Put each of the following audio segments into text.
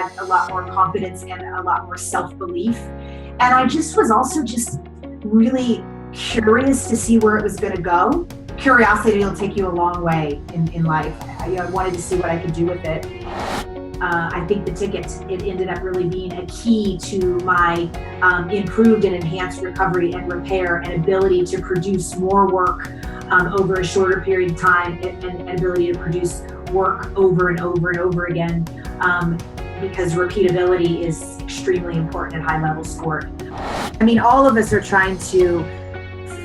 had a lot more confidence and a lot more self-belief. And I just was also just really curious to see where it was going to go. Curiosity will take you a long way in life. I wanted to see what I could do with it. I think the ticket, it ended up really being a key to my improved and enhanced recovery and repair and ability to produce more work over a shorter period of time and ability to produce work over and over and over again because repeatability is extremely important at high-level sport. I mean, all of us are trying to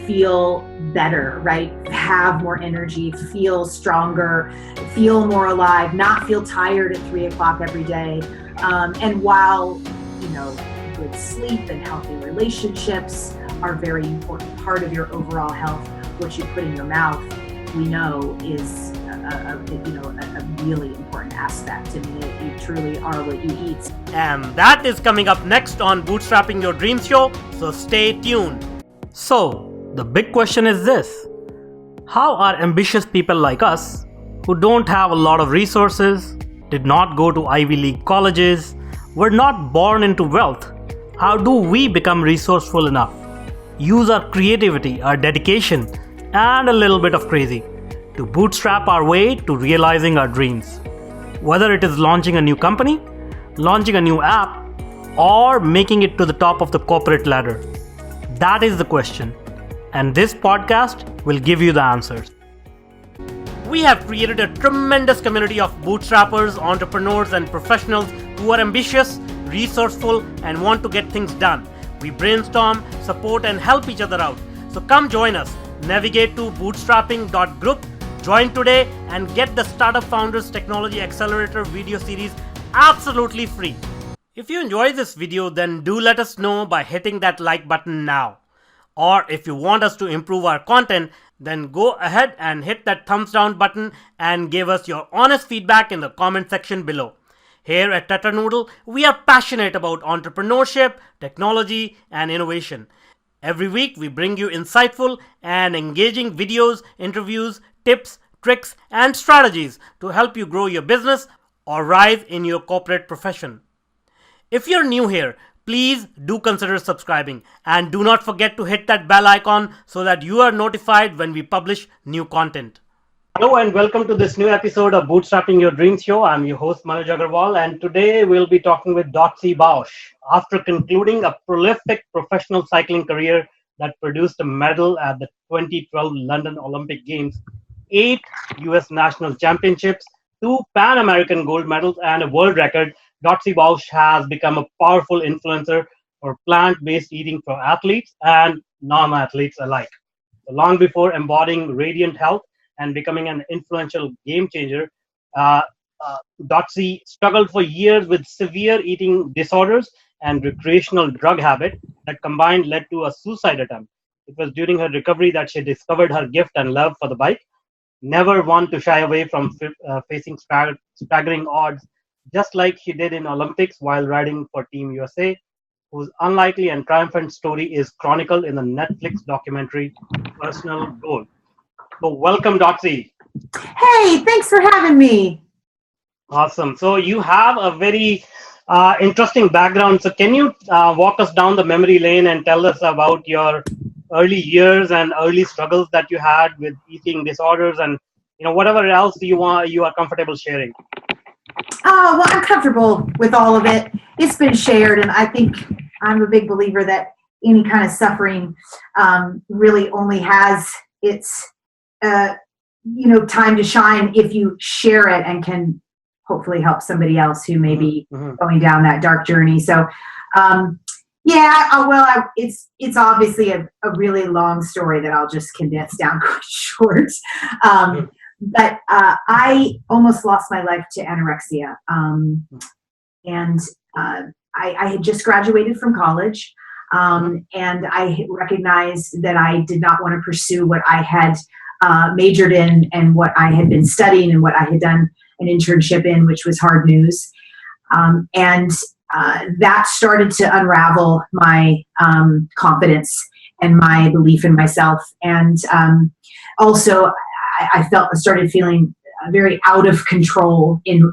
feel better, right? Have more energy, feel stronger, feel more alive, not feel tired at 3 o'clock every day. And while, good sleep and healthy relationships are a very important part of your overall health, what you put in your mouth, we know is a really important aspect. I mean, you truly are what you eat. And that is coming up next on Bootstrapping Your Dreams Show, so stay tuned. So, the big question is this: how are ambitious people like us, who don't have a lot of resources, did not go to Ivy League colleges, were not born into wealth, how do we become resourceful enough, use our creativity, our dedication, and a little bit of crazy to bootstrap our way to realizing our dreams? Whether it is launching a new company, launching a new app, or making it to the top of the corporate ladder. That is the question. And this podcast will give you the answers. We have created a tremendous community of bootstrappers, entrepreneurs, and professionals who are ambitious, resourceful, and want to get things done. We brainstorm, support, and help each other out. So come join us. Navigate to bootstrapping.group, join today, and get the Startup Founders Technology Accelerator video series absolutely free. If you enjoyed this video, then do let us know by hitting that like button now. Or if you want us to improve our content, then go ahead and hit that thumbs down button and give us your honest feedback in the comment section below. Here at CutterNoodle, we are passionate about entrepreneurship, technology, and innovation. Every week, we bring you insightful and engaging videos, interviews, tips, tricks, and strategies to help you grow your business or rise in your corporate profession. If you're new here, please do consider subscribing and do not forget to hit that bell icon so that you are notified when we publish new content. Hello and welcome to this new episode of Bootstrapping Your Dreams Show. I'm your host Manuj Aggarwal, and today we'll be talking with Dotsie Bausch. After concluding a prolific professional cycling career that produced a medal at the 2012 London Olympic Games, 8 US national championships, 2 Pan American gold medals, and a world record, Dotsie Bausch has become a powerful influencer for plant-based eating for athletes and non-athletes alike. So long before embodying radiant health and becoming an influential game changer, Dotsie struggled for years with severe eating disorders and recreational drug habit that combined led to a suicide attempt. It was during her recovery that she discovered her gift and love for the bike, never one to shy away from facing staggering odds, just like she did in Olympics while riding for Team USA, whose unlikely and triumphant story is chronicled in the Netflix documentary Personal Goal. So welcome, Dotsie. Hey, thanks for having me. Awesome. So you have a very interesting background. So can you walk us down the memory lane and tell us about your early years and early struggles that you had with eating disorders and whatever else you are comfortable sharing? Oh, well, I'm comfortable with all of it. It's been shared, and I think I'm a big believer that any kind of suffering really only has its time to shine if you share it and can hopefully help somebody else who may be going down that dark journey. So it's obviously a really long story that I'll just condense down quite short. But I almost lost my life to anorexia. And I had just graduated from college. And I recognized that I did not want to pursue what I had majored in and what I had been studying and what I had done an internship in, which was hard news. And that started to unravel my confidence and my belief in myself. And also, I started feeling very out of control in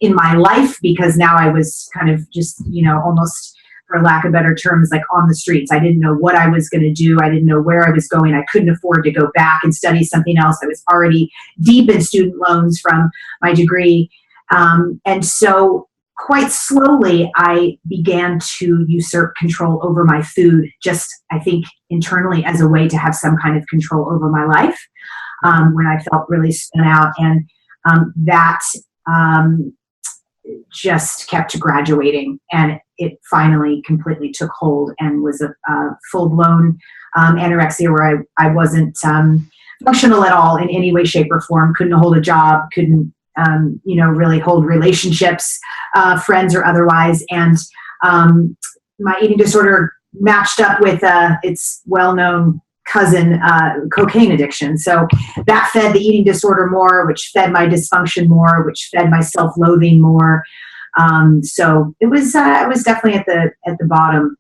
my life, because now I was kind of just, almost, for lack of better terms, like on the streets. I didn't know what I was going to do. I didn't know where I was going. I couldn't afford to go back and study something else. I was already deep in student loans from my degree. And so quite slowly, I began to usurp control over my food, just, I think, internally, as a way to have some kind of control over my life, when I felt really spent out. And that just kept graduating, and it finally completely took hold and was a full-blown anorexia, where I wasn't functional at all in any way, shape, or form. Couldn't hold a job, couldn't really hold relationships, friends or otherwise. And my eating disorder matched up with its well-known cousin, cocaine addiction. So that fed the eating disorder more, which fed my dysfunction more, which fed my self-loathing more. So it was definitely at the bottom,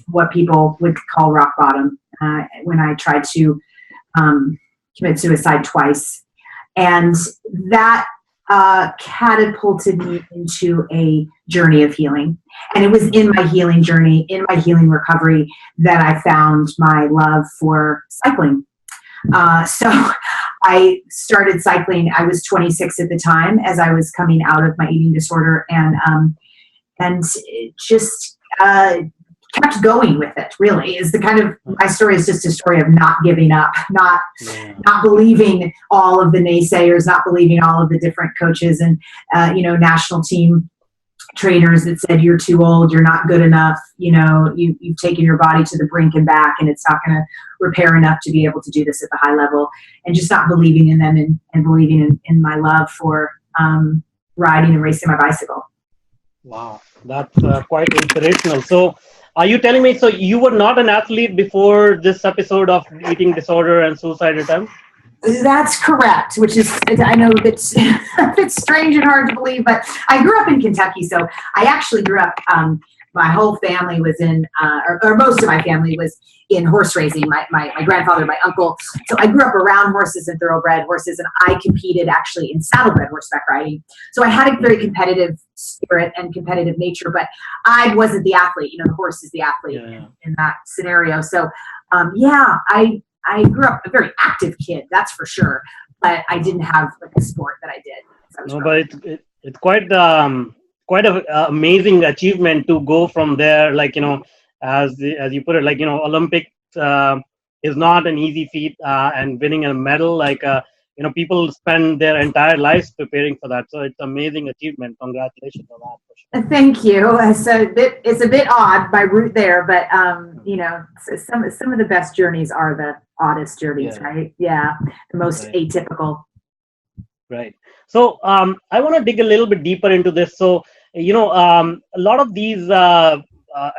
what people would call rock bottom, when I tried to commit suicide twice. And that catapulted me into a journey of healing. And it was in my healing journey, in my healing recovery, that I found my love for cycling. So I started cycling. I was 26 at the time, as I was coming out of my eating disorder, and just kept going with it. Really, is the kind of, my story is just a story of not giving up, not believing all of the naysayers, not believing all of the different coaches and national team trainers that said you're too old, you're not good enough, you've taken your body to the brink and back, and it's not going to repair enough to be able to do this at the high level, and just not believing in them, and believing in my love for riding and racing my bicycle. Wow, that's quite inspirational. So are you telling me, so you were not an athlete before this episode of eating disorder and suicide attempt? That's correct, which is, I know it's strange and hard to believe, but I grew up in Kentucky. So I actually grew up, my whole family was in, or most of my family was in horse racing, my grandfather, my uncle. So I grew up around horses and thoroughbred horses, and I competed actually in saddlebred horseback riding. So I had a very competitive spirit and competitive nature, but I wasn't the athlete. The horse is the athlete in that scenario. So I grew up a very active kid, that's for sure, but I didn't have like a sport that I did. No, but it's quite an amazing achievement to go from there. Like, as you put it, like, Olympics is not an easy feat, and winning a medal, like, people spend their entire lives preparing for that. So it's an amazing achievement. Congratulations on that. For sure. Thank you. It's a bit odd, my route there, but some of the best journeys are the oddest journeys, right? Yeah, the most atypical. Right. So I want to dig a little bit deeper into this. So a lot of these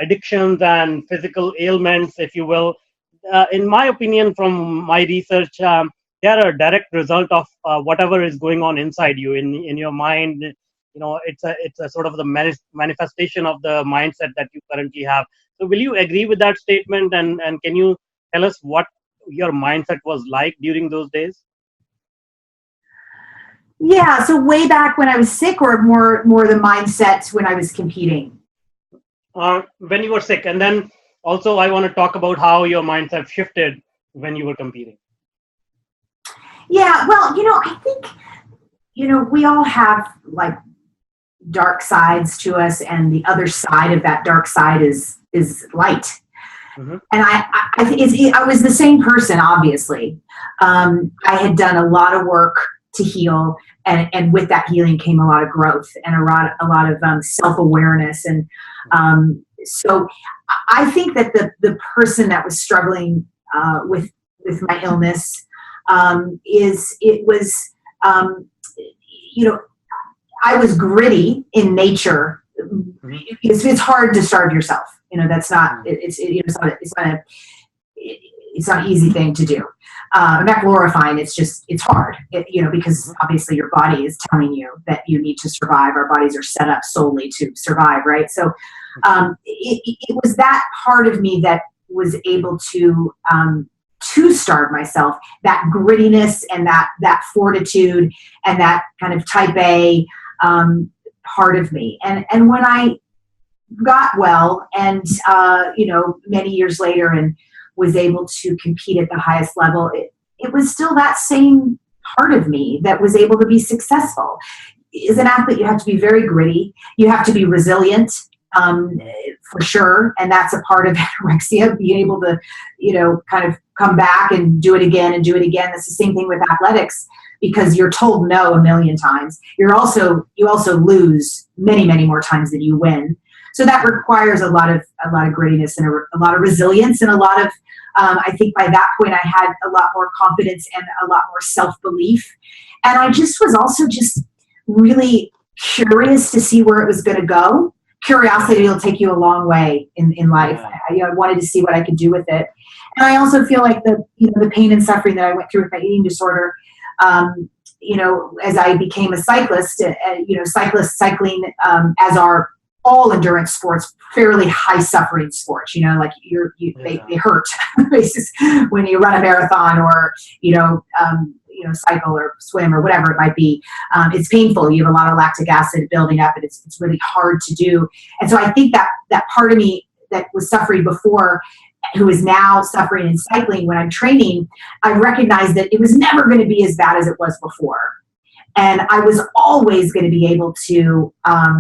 addictions and physical ailments, if you will, in my opinion, from my research, they are a direct result of whatever is going on inside you, in your mind. It's a sort of the manifestation of the mindset that you currently have. So will you agree with that statement? And can you tell us what your mindset was like during those days? Yeah, so way back when I was sick, or more the mindset when I was competing? When you were sick. And then also I want to talk about how your mindset shifted when you were competing. Yeah, well, I think, we all have like dark sides to us, and the other side of that dark side is light. Mm-hmm. And I was the same person, obviously. I had done a lot of work to heal, and with that healing came a lot of growth and a lot of self-awareness. And so I think that the person that was struggling with my illness, I was gritty in nature. Mm-hmm. It's hard to starve yourself. That's not, it's not an easy thing to do. I'm not glorifying. It's hard, because obviously your body is telling you that you need to survive. Our bodies are set up solely to survive, right? So it was that part of me that was able to to starve myself, that grittiness and that fortitude and that kind of type A part of me. And when I got well and, many years later and was able to compete at the highest level, it was still that same part of me that was able to be successful. As an athlete, you have to be very gritty. You have to be resilient, for sure. And that's a part of anorexia, being able to, kind of come back and do it again and do it again. That's the same thing with athletics, because you're told no a million times. You also lose many, many more times than you win. So that requires a lot of grittiness and a lot of resilience and a lot of, I think by that point I had a lot more confidence and a lot more self-belief. And I just was also just really curious to see where it was going to go. Curiosity will take you a long way in life. I wanted to see what I could do with it. And I also feel like the pain and suffering that I went through with my eating disorder, as I became a cyclist, cycling, as are all endurance sports, fairly high suffering sports, they hurt basically when you run a marathon or, cycle or swim or whatever it might be. It's painful. You have a lot of lactic acid building up and it's really hard to do. And so I think that part of me that was suffering before, who is now suffering in cycling when I'm training, I recognized that it was never going to be as bad as it was before. And I was always going to be able to,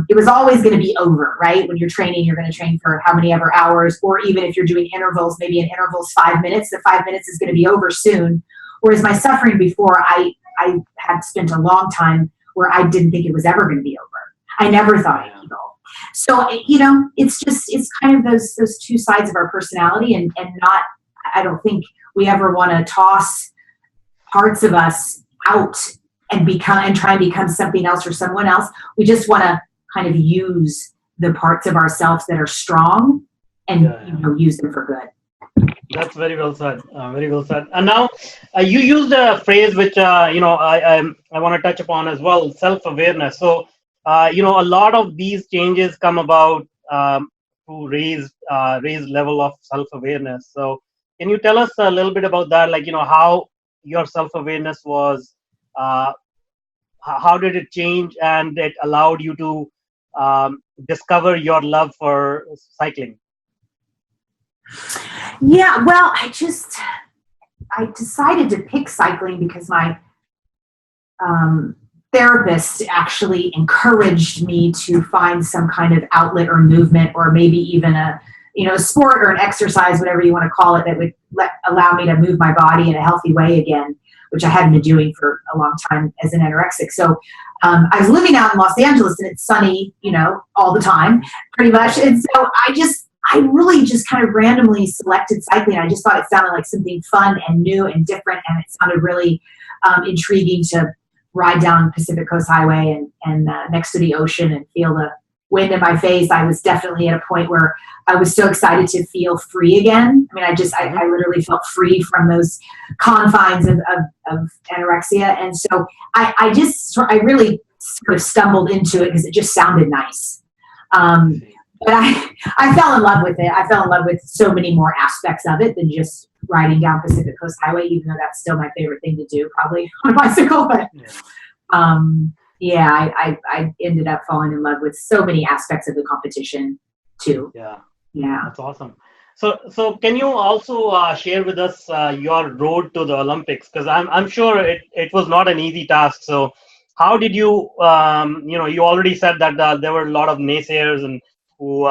it was always going to be over, right? When you're training, you're going to train for how many ever hours, or even if you're doing intervals, maybe an interval's 5 minutes, the 5 minutes is going to be over soon. Whereas my suffering before, I had spent a long time where I didn't think it was ever going to be over. I never thought I'd be evil. So, it's kind of those two sides of our personality and not, I don't think we ever want to toss parts of us out and try and become something else or someone else. We just want to kind of use the parts of ourselves that are strong and use them for good. That's very well said. Very well said. And now you used a phrase which I want to touch upon as well: self-awareness. So a lot of these changes come about to raise level of self-awareness. So can you tell us a little bit about that? Like how your self-awareness was. How did it change, and it allowed you to discover your love for cycling? Yeah, well, I decided to pick cycling because my therapist actually encouraged me to find some kind of outlet or movement, or maybe even a sport or an exercise, whatever you want to call it, that would allow me to move my body in a healthy way again, which I hadn't been doing for a long time as an anorexic. So I was living out in Los Angeles and it's sunny, all the time, pretty much. And so I really just kind of randomly selected cycling. I just thought it sounded like something fun and new and different. And it sounded really intriguing to ride down Pacific Coast Highway and next to the ocean and feel the wind in my face. I was definitely at a point where I was so excited to feel free again. I mean, I literally felt free from those confines of anorexia. And so I really sort of stumbled into it because it just sounded nice. But I fell in love with it. I fell in love with so many more aspects of it than just riding down Pacific Coast Highway, even though that's still my favorite thing to do, probably on a bicycle. But I ended up falling in love with so many aspects of the competition too. Yeah, that's awesome. So can you also share with us your road to the Olympics? Because I'm sure it was not an easy task. So how did you you already said that there were a lot of naysayers and who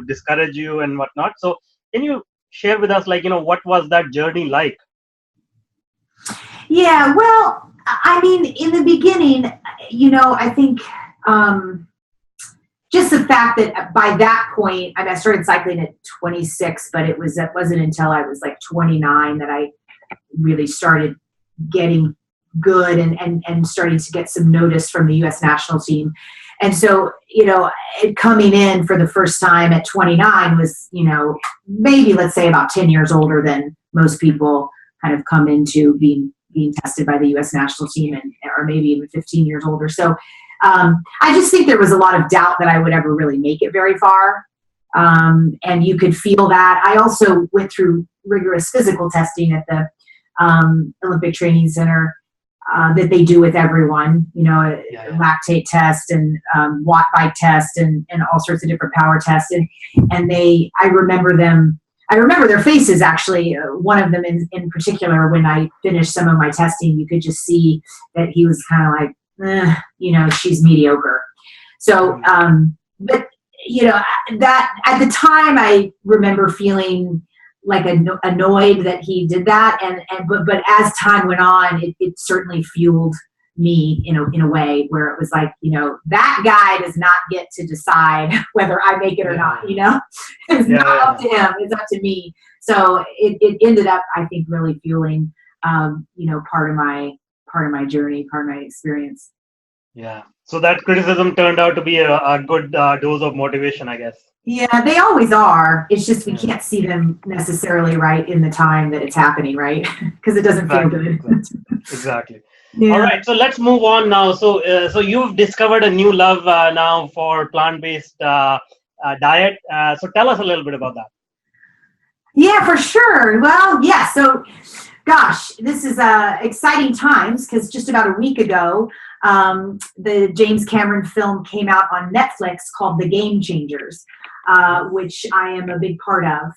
discourage you and whatnot. So can you share with us, what was that journey like? Yeah, well, I mean, in the beginning, I think just the fact that by that point, I started cycling at 26, but it wasn't until I was like 29 that I really started getting good and starting to get some notice from the U.S. national team. And so, coming in for the first time at 29 was, maybe let's say about 10 years older than most people kind of come into being tested by the U.S. national team, or maybe even 15 years older. So I just think there was a lot of doubt that I would ever really make it very far. And you could feel that. I also went through rigorous physical testing at the Olympic Training Center that they do with everyone, a lactate test and watt bike test and all sorts of different power tests. And I remember their faces, actually. One of them in particular, when I finished some of my testing, you could just see that he was kind of like, she's mediocre. So, but, that at the time I remember feeling like annoyed that he did that. But as time went on, it certainly fueled me in a way where it was like, that guy does not get to decide whether I make it or not, it's not up to him, it's up to me. So it ended up, I think, really fueling, part of my journey, part of my experience. Yeah. So that criticism turned out to be a good dose of motivation, I guess. Yeah, they always are. It's just we can't see them necessarily right in the time that it's happening, right? Because it doesn't feel good. Exactly. Yeah. All right, so let's move on now. So you've discovered a new love now for plant-based diet. So tell us a little bit about that. Yeah, for sure. Well, yeah. So, gosh, this is exciting times because just about a week ago, the James Cameron film came out on Netflix called The Game Changers, which I am a big part of.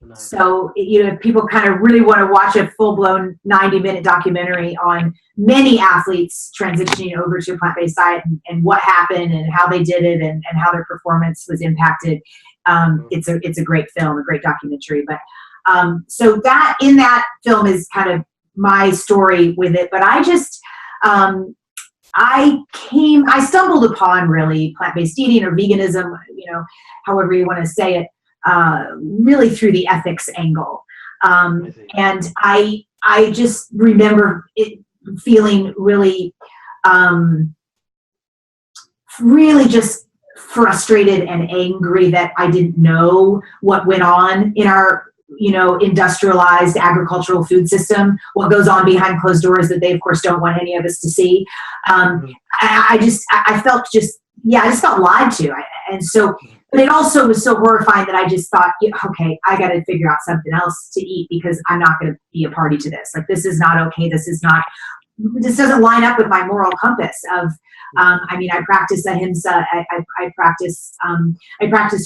Nice. So, if people kind of really want to watch a full-blown 90-minute documentary on many athletes transitioning over to a plant-based diet and what happened and how they did it and how their performance was impacted, it's a great film, a great documentary. But so that in that film is kind of my story with it. But I just I stumbled upon really plant-based eating or veganism, however you want to say it, really through the ethics angle. And I just remember it feeling really, really just frustrated and angry that I didn't know what went on in our industrialized agricultural food system, what goes on behind closed doors that they of course don't want any of us to see. I just felt lied to. But it also was so horrifying that I just thought, okay, I got to figure out something else to eat because I'm not going to be a party to this. Like, this is not okay. This doesn't line up with my moral compass of, I practice ahimsa. I practice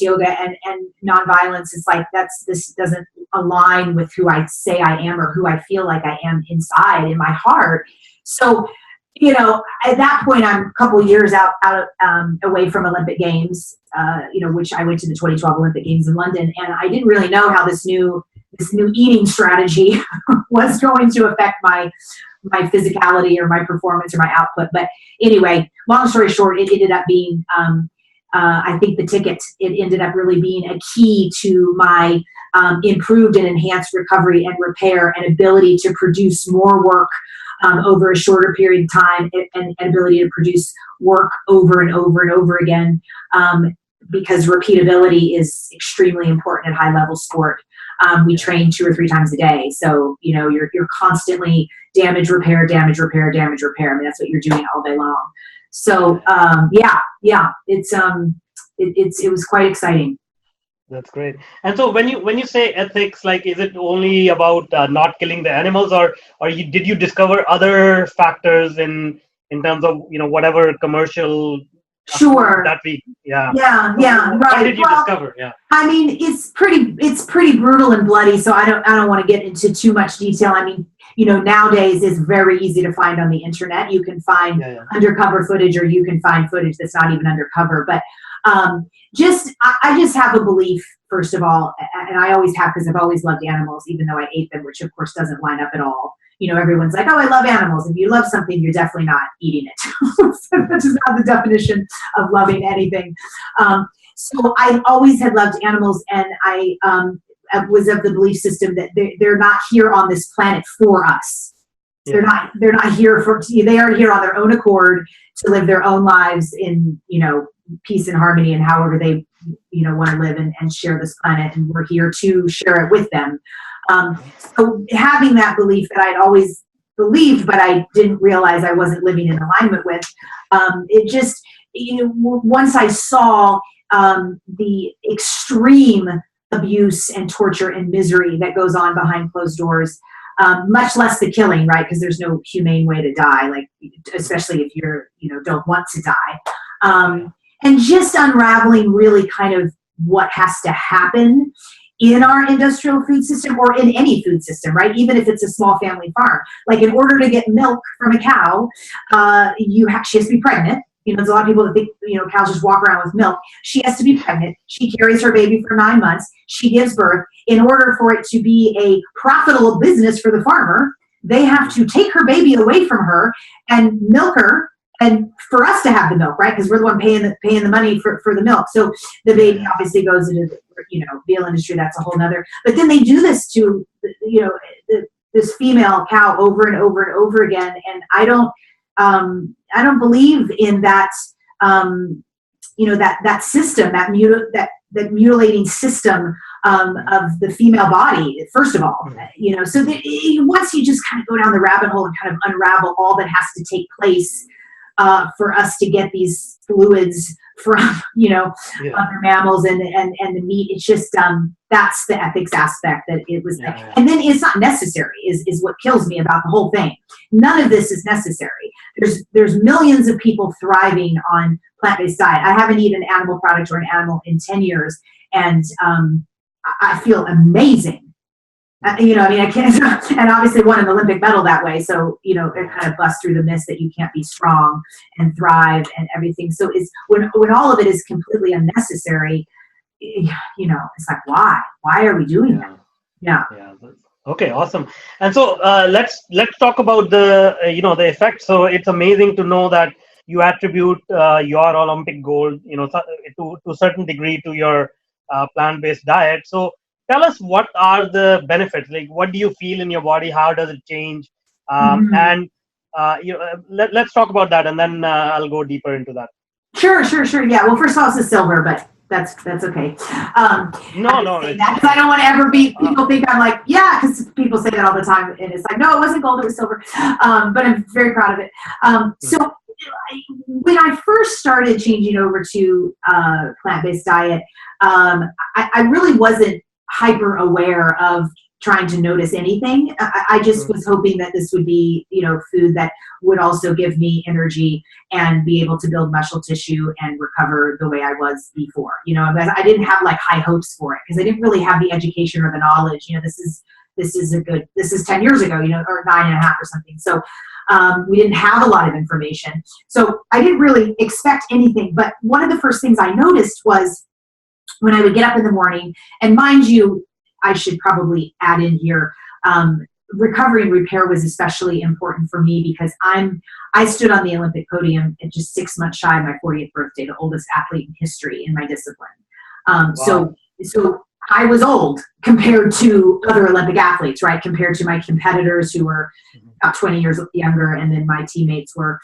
yoga and nonviolence. It's like, this doesn't align with who I say I am or who I feel like I am inside in my heart. So, at that point, I'm a couple years out away from Olympic Games, which I went to the 2012 Olympic Games in London, and I didn't really know how this new eating strategy was going to affect my physicality or my performance or my output. But anyway, long story short, it ended up being, I think the ticket, it ended up really being a key to my improved and enhanced recovery and repair and ability to produce more work over a shorter period of time and ability to produce work over and over and over again, because repeatability is extremely important at high level sport. We train 2 or 3 times a day. So, you're constantly damage, repair. I mean, that's what you're doing all day long. So, it was quite exciting. That's great. And so when you say ethics, like, is it only about not killing the animals, or did you discover other factors in terms of, whatever commercial Sure. that we right. What did you discover? Yeah. I mean, it's pretty brutal and bloody, so I don't want to get into too much detail. I mean, nowadays it's very easy to find on the internet. You can find undercover footage, or you can find footage that's not even undercover. But I just have a belief, first of all, and I always have, because I've always loved animals, even though I ate them, which of course doesn't line up at all. Everyone's like, oh, I love animals. If you love something, you're definitely not eating it. Which is not the definition of loving anything. So I always had loved animals, and I was of the belief system that they're not here on this planet for us. Yeah. They're not here they are here on their own accord to live their own lives in, peace and harmony, and however they, want to live and share this planet. And we're here to share it with them. So having that belief that I'd always believed, but I didn't realize I wasn't living in alignment with, it just, once I saw the extreme abuse and torture and misery that goes on behind closed doors, much less the killing, right? Because there's no humane way to die, like especially if don't want to die. And just unraveling really kind of what has to happen in our industrial food system or in any food system, right? Even if it's a small family farm. Like in order to get milk from a cow, she has to be pregnant. There's a lot of people that think, cows just walk around with milk. She has to be pregnant. She carries her baby for 9 months. She gives birth. In order for it to be a profitable business for the farmer, they have to take her baby away from her and milk her, and for us to have the milk, right? Because we're the one paying the money for the milk. So the baby obviously goes into the veal industry. That's a whole nother. But then they do this to this female cow over and over and over again. And I don't believe in that. That system, that mutilating system of the female body. First of all, so that once you just kind of go down the rabbit hole and kind of unravel all that has to take place. For us to get these fluids from, other mammals and the meat, it's just, that's the ethics aspect that it was. And then it's not necessary is what kills me about the whole thing. None of this is necessary. There's millions of people thriving on plant-based diet. I haven't eaten an animal product or an animal in 10 years. And, I feel amazing. I can't, and obviously won an Olympic medal that way. So, it kind of busts through the myth that you can't be strong and thrive and everything. So it's when all of it is completely unnecessary, it's like, why are we doing that? Yeah. Okay, awesome. And so let's talk about the effect. So it's amazing to know that you attribute your Olympic gold, to a certain degree to your plant-based diet. So tell us, what are the benefits? Like, what do you feel in your body? How does it change? And let's talk about that, and then I'll go deeper into that. Sure. Yeah. Well, first of all, it's a silver, but that's okay. No. Because I don't want to ever be. People think I'm like, because people say that all the time, and it's like, no, it wasn't gold, it was silver. But I'm very proud of it. So when I first started changing over to plant-based diet, I really wasn't hyper aware of trying to notice anything. I just was hoping that this would be, food that would also give me energy and be able to build muscle tissue and recover the way I was before. I didn't have like high hopes for it because I didn't really have the education or the knowledge. This is 10 years ago, or 9.5 or something. So we didn't have a lot of information. So I didn't really expect anything. But one of the first things I noticed was when I would get up in the morning, and mind you, I should probably add in here, recovery and repair was especially important for me because I stood on the Olympic podium at just 6 months shy of my 40th birthday, the oldest athlete in history in my discipline. Wow. So I was old compared to other Olympic athletes, right? Compared to my competitors who were about 20 years younger, and then my teammates were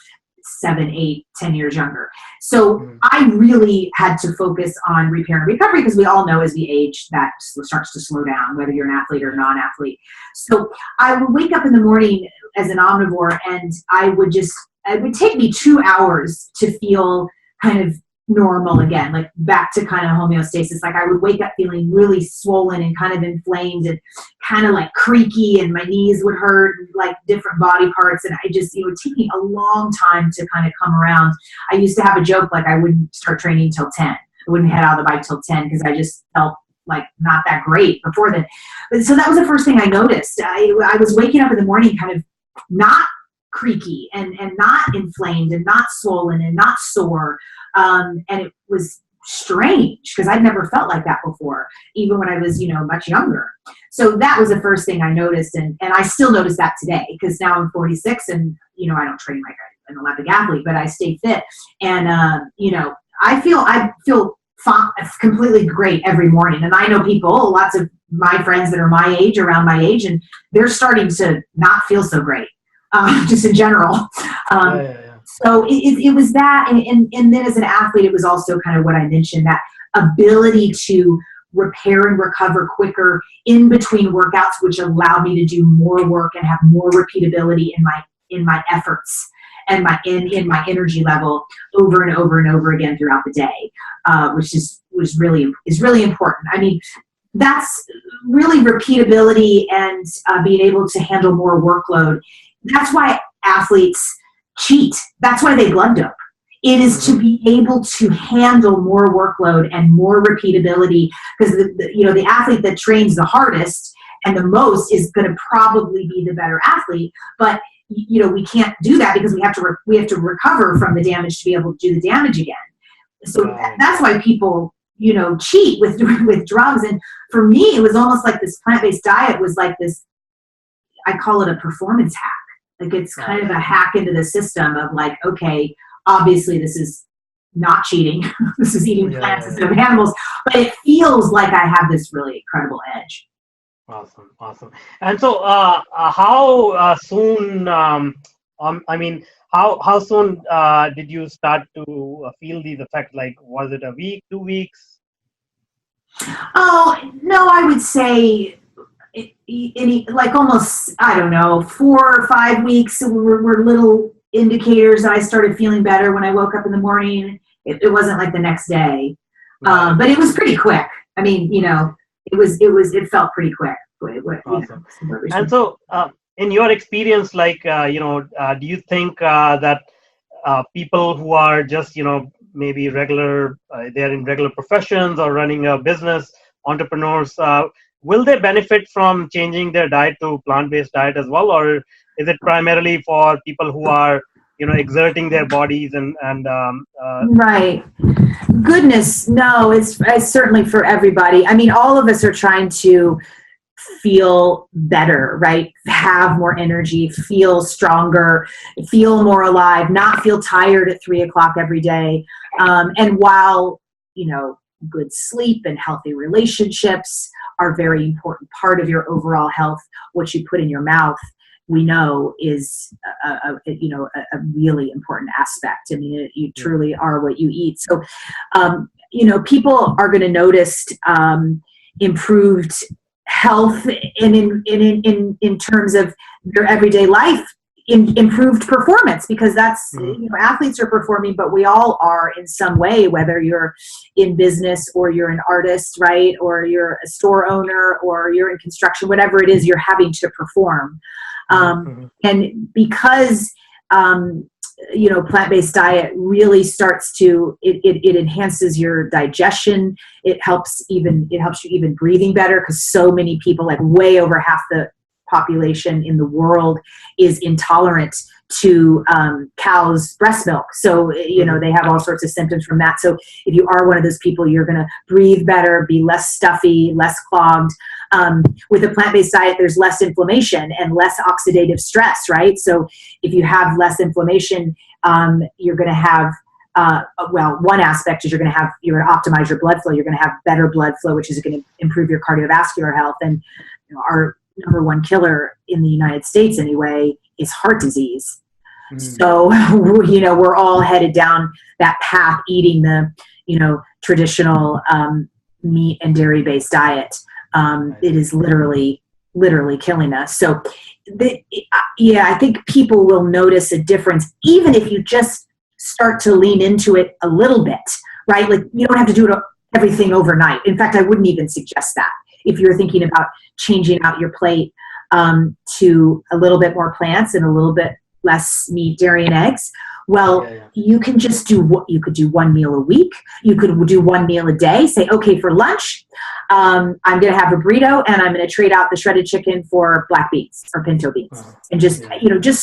7, 8, 10 years younger. So I really had to focus on repair and recovery because we all know as we age that starts to slow down, whether you're an athlete or non-athlete. So I would wake up in the morning as an omnivore, and it would take me 2 hours to feel kind of normal again, like back to kind of homeostasis. Like I would wake up feeling really swollen and kind of inflamed and kind of like creaky, and my knees would hurt, like different body parts. And it would take me a long time to kind of come around. I used to have a joke, like I wouldn't start training till 10. I wouldn't head out of the bike till 10 because I just felt like not that great before then. So that was the first thing I noticed. I was waking up in the morning kind of not creaky and not inflamed and not swollen and not sore. And it was strange because I'd never felt like that before, even when I was, much younger. So that was the first thing I noticed. And I still notice that today because now I'm 46 and, I don't train like an Olympic athlete, but I stay fit. And, I feel completely great every morning. And I know people, lots of my friends that are my age, around my age, and they're starting to not feel so great, just in general. So it was that, and then as an athlete, it was also kind of what I mentioned, that ability to repair and recover quicker in between workouts, which allowed me to do more work and have more repeatability in my efforts. and in my energy level over and over and over again throughout the day, which is really important. I mean, that's really repeatability and being able to handle more workload. That's why athletes cheat. That's why they blood dope. It is to be able to handle more workload and more repeatability, because the athlete that trains the hardest and the most is going to probably be the better athlete. But we can't do that because we have to recover from the damage to be able to do the damage again. So that's why people cheat with drugs. And for me, it was almost like this plant-based diet was like this. I call it a performance hack. Like it's kind of a hack into the system of like, okay, obviously this is not cheating. This is eating plants instead of animals, but it feels like I have this really incredible edge. Awesome. And so, how soon? How soon did you start to feel these effects? Like, was it a week, 2 weeks? Oh no, I would say like almost, I don't know, 4 or 5 weeks were little indicators that I started feeling better when I woke up in the morning. It wasn't like the next day, but it was pretty quick. I mean, it felt pretty quick. Awesome. And so, in your experience, like, do you think that people who are just, maybe regular, they're in regular professions or running a business, entrepreneurs, will they benefit from changing their diet to plant-based diet as well? Or is it primarily for people who are, exerting their bodies and right. Goodness, no, it's certainly for everybody. I mean, all of us are trying to feel better, right? Have more energy, feel stronger, feel more alive, not feel tired at 3 o'clock every day. And while, good sleep and healthy relationships are a very important part of your overall health, what you put in your mouth, we know is a really important aspect. I mean, you truly are what you eat. So, people are going to notice improved health in terms of their everyday life, improved performance, because that's athletes are performing, but we all are in some way, whether you're in business or you're an artist, right, or you're a store owner or you're in construction, whatever it is, you're having to perform. And because plant-based diet really starts to it enhances your digestion. It helps you even breathing better, because so many people, like way over half the population in the world, is intolerant to cow's breast milk. So, they have all sorts of symptoms from that. So if you are one of those people, you're going to breathe better, be less stuffy, less clogged. With a plant-based diet, there's less inflammation and less oxidative stress, right? So if you have less inflammation, you're going to have, one aspect is you're going to optimize your blood flow. You're going to have better blood flow, which is going to improve your cardiovascular health. And our number one killer in the United States anyway is heart disease. So, we're all headed down that path, eating the, traditional meat and dairy based diet. It is literally killing us. So, I think people will notice a difference, even if you just start to lean into it a little bit, right? Like, you don't have to do everything overnight. In fact, I wouldn't even suggest that. If you're thinking about changing out your plate to a little bit more plants and a little bit less meat, dairy, and eggs, you can just you could do one meal a week. You could do one meal a day. Say, okay, for lunch, I'm going to have a burrito, and I'm going to trade out the shredded chicken for black beans or pinto beans, and just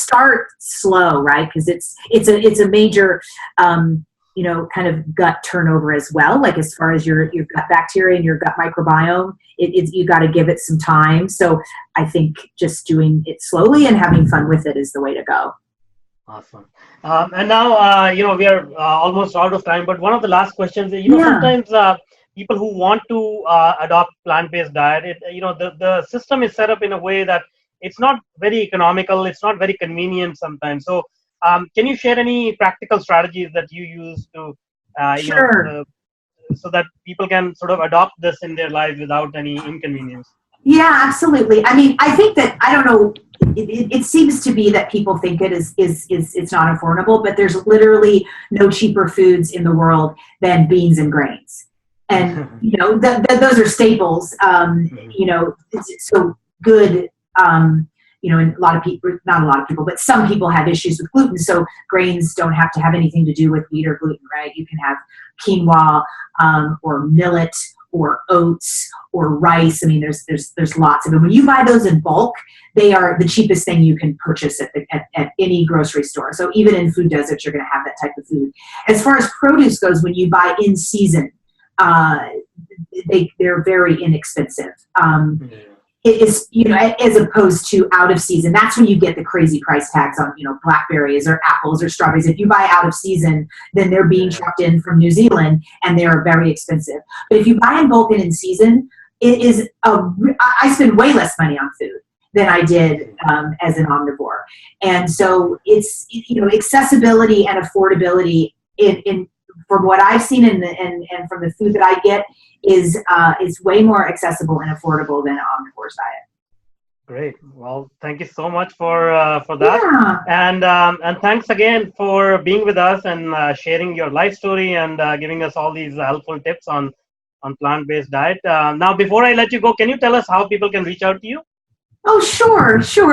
start slow, right? Because it's a major kind of gut turnover as well. Like, as far as your gut bacteria and your gut microbiome, you got to give it some time. So I think just doing it slowly and having fun with it is the way to go. Awesome. And now, we are almost out of time, but one of the last questions is, sometimes people who want to adopt plant-based diet, the system is set up in a way that it's not very economical. It's not very convenient sometimes. So, can you share any practical strategies that you use to, Sure. So that people can sort of adopt this in their lives without any inconvenience? Yeah, absolutely. I mean, I think that, I don't know, it seems to be that people think it is it's not affordable, but there's literally no cheaper foods in the world than beans and grains. And, those are staples, so good, and a lot of people, not a lot of people, but some people have issues with gluten. So grains don't have to have anything to do with wheat or gluten, right? You can have quinoa, or millet, or oats, or rice. I mean, there's lots of them. When you buy those in bulk, they are the cheapest thing you can purchase at any grocery store. So even in food deserts, you're going to have that type of food. As far as produce goes, when you buy in season, they're very inexpensive. It is, as opposed to out of season. That's when you get the crazy price tags on, blackberries or apples or strawberries. If you buy out of season, then they're being trucked in from New Zealand and they're very expensive. But if you buy in bulk and in season, I spend way less money on food than I did as an omnivore. And so it's, accessibility and affordability in from what I've seen and from the food that I get is way more accessible and affordable than an omnivore's diet. Great. Well, thank you so much for that. Yeah. And thanks again for being with us and sharing your life story and giving us all these helpful tips on plant-based diet. Now, before I let you go, can you tell us how people can reach out to you? Oh, sure. So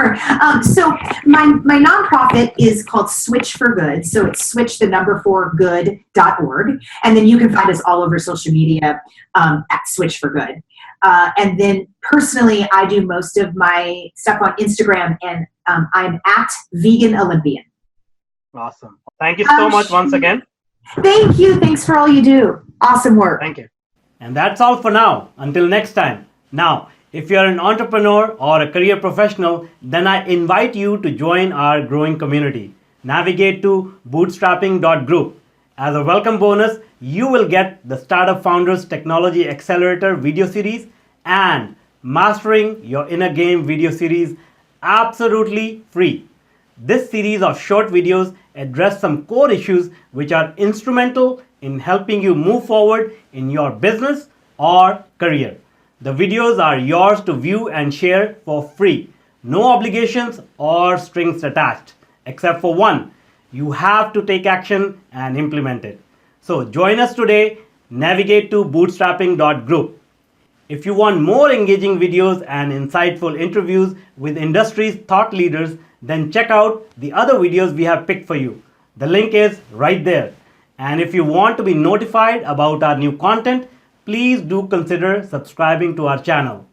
my nonprofit is called Switch for Good. So it's switch4good.org. And then you can find us all over social media at Switch for Good. And then personally, I do most of my stuff on Instagram, and I'm at Vegan Olympian. Awesome. Thank you so much once again. Thank you. Thanks for all you do. Awesome work. Thank you. And that's all for now. Until next time. Now, if you're an entrepreneur or a career professional, then I invite you to join our growing community. Navigate to bootstrapping.group. As a welcome bonus, you will get the Startup Founders Technology Accelerator video series and Mastering Your Inner Game video series absolutely free. This series of short videos address some core issues which are instrumental in helping you move forward in your business or career. The videos are yours to view and share for free. No obligations or strings attached, except for one. You have to take action and implement it. So join us today. Navigate to bootstrapping.group. If you want more engaging videos and insightful interviews with industry's thought leaders, then check out the other videos we have picked for you. The link is right there. And if you want to be notified about our new content, please do consider subscribing to our channel.